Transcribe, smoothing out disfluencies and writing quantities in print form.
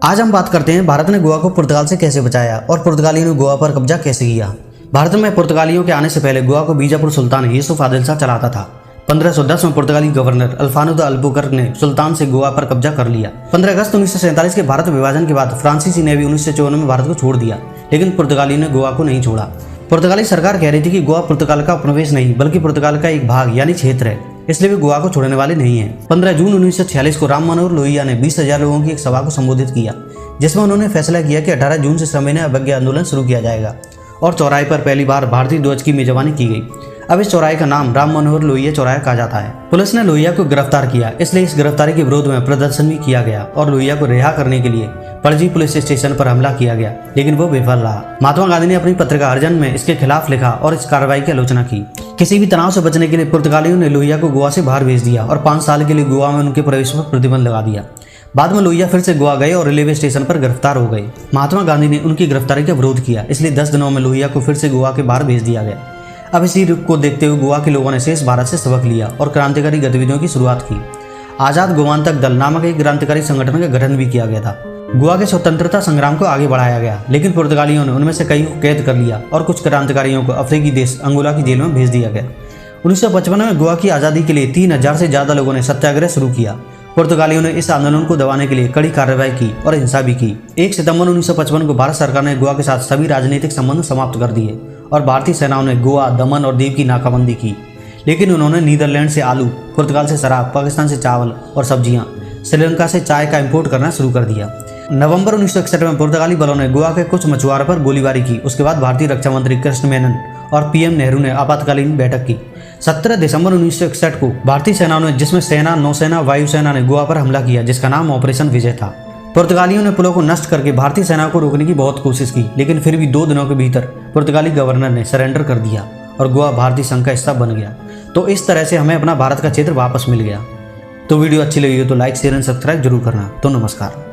आज हम बात करते हैं भारत ने गोवा को पुर्तगाल से कैसे बचाया और पुर्तगालियों ने गोवा पर कब्जा कैसे किया। भारत में पुर्तगालियों के आने से पहले गोवा को बीजापुर सुल्तान यूसुफ आदिल शाह चलाता था। 1510 में पुर्तगाली गवर्नर अल्फानो द अल्बुकर्क ने सुल्तान से गोवा पर कब्जा कर लिया। 15 अगस्त 1947 के भारत विभाजन के बाद फ्रांसीसी नेवी 1954 में भारत को छोड़ दिया, लेकिन पुर्तगाली ने गोवा को नहीं छोड़ा। पुर्तगाली सरकार कह रही थी कि गोवा पुर्तगाल का उपनिवेश नहीं बल्कि पुर्तगाल का एक भाग यानी क्षेत्र है, इसलिए वे गोवा को छोड़ने वाले नहीं हैं। 15 जून 1946 को राम मनोहर लोहिया ने 20,000 लोगों की एक सभा को संबोधित किया, जिसमें उन्होंने फैसला किया कि 18 जून से सविनय अवज्ञा आंदोलन शुरू किया जाएगा और चौराहे पर पहली बार भारतीय ध्वज की मेजबानी की गई। अब इस चौराहे का नाम राम मनोहर लोहिया चौराहा कहा जाता है। पुलिस ने लोहिया को गिरफ्तार किया, इसलिए इस गिरफ्तारी के विरोध में प्रदर्शन भी किया गया और लोहिया को रिहा करने के लिए पणजी पुलिस स्टेशन पर हमला किया गया, लेकिन वो विफल रहा। महात्मा गांधी ने अपनी पत्रिका हरिजन में इसके खिलाफ लिखा और इस कार्रवाई की आलोचना की। किसी भी तनाव से बचने के लिए पुर्तगालियों ने लोहिया को गोवा से बाहर भेज दिया और 5 साल के लिए गोवा में उनके प्रवेश पर प्रतिबंध लगा दिया। बाद में लोहिया फिर से गोवा गए और रेलवे स्टेशन पर गिरफ्तार हो गए। महात्मा गांधी ने उनकी गिरफ्तारी का विरोध किया, इसलिए 10 दिनों में लोहिया को फिर से गोवा के बाहर भेज दिया गया। अब इसी रुख को देखते हुए गोवा के लोगों ने शेष भारत से सबक लिया और क्रांतिकारी गतिविधियों की शुरुआत की। आजाद गोमांतक दल नामक एक क्रांतिकारी संगठन का गठन भी किया गया था। गोवा के स्वतंत्रता संग्राम को आगे बढ़ाया गया, लेकिन पुर्तगालियों ने उनमें से कई को कैद कर लिया और कुछ क्रांतिकारियों को अफ्रीकी देश अंगोला की जेल में भेज दिया गया। 1955 में गोवा की आज़ादी के लिए 3000 से ज़्यादा लोगों ने सत्याग्रह शुरू किया। पुर्तगालियों ने इस आंदोलन को दबाने के लिए कड़ी कार्रवाई की और हिंसा भी की। 1 सितंबर 1955 को भारत सरकार ने गोवा के साथ सभी राजनीतिक संबंध समाप्त कर दिए और भारतीय सेनाओं ने गोवा, दमन और दीव की नाकाबंदी की, लेकिन उन्होंने नीदरलैंड से आलू, पुर्तगाल से शराब, पाकिस्तान से चावल और सब्जियां, श्रीलंका से चाय का इंपोर्ट करना शुरू कर दिया। नवंबर 1961 में पुर्तगाली बलों ने गोवा के कुछ मछुआरों पर गोलीबारी की। उसके बाद भारतीय रक्षा मंत्री कृष्ण मेनन और पीएम नेहरू ने आपातकालीन बैठक की। 17 दिसंबर 1961 को भारतीय सेनाओं ने, जिसमें सेना, नौसेना, वायुसेना ने गोवा पर हमला किया, जिसका नाम ऑपरेशन विजय था। पुर्तगालियों ने पुलों को नष्ट करके भारतीय सेना को रोकने की बहुत कोशिश की, लेकिन फिर भी 2 दिनों के भीतर पुर्तगाली गवर्नर ने सरेंडर कर दिया और गोवा भारतीय संघ का हिस्सा बन गया। तो इस तरह से हमें अपना भारत का क्षेत्र वापस मिल गया। तो वीडियो अच्छी लगी हो तो लाइक, शेयर एंड सब्सक्राइब जरूर करना। तो नमस्कार।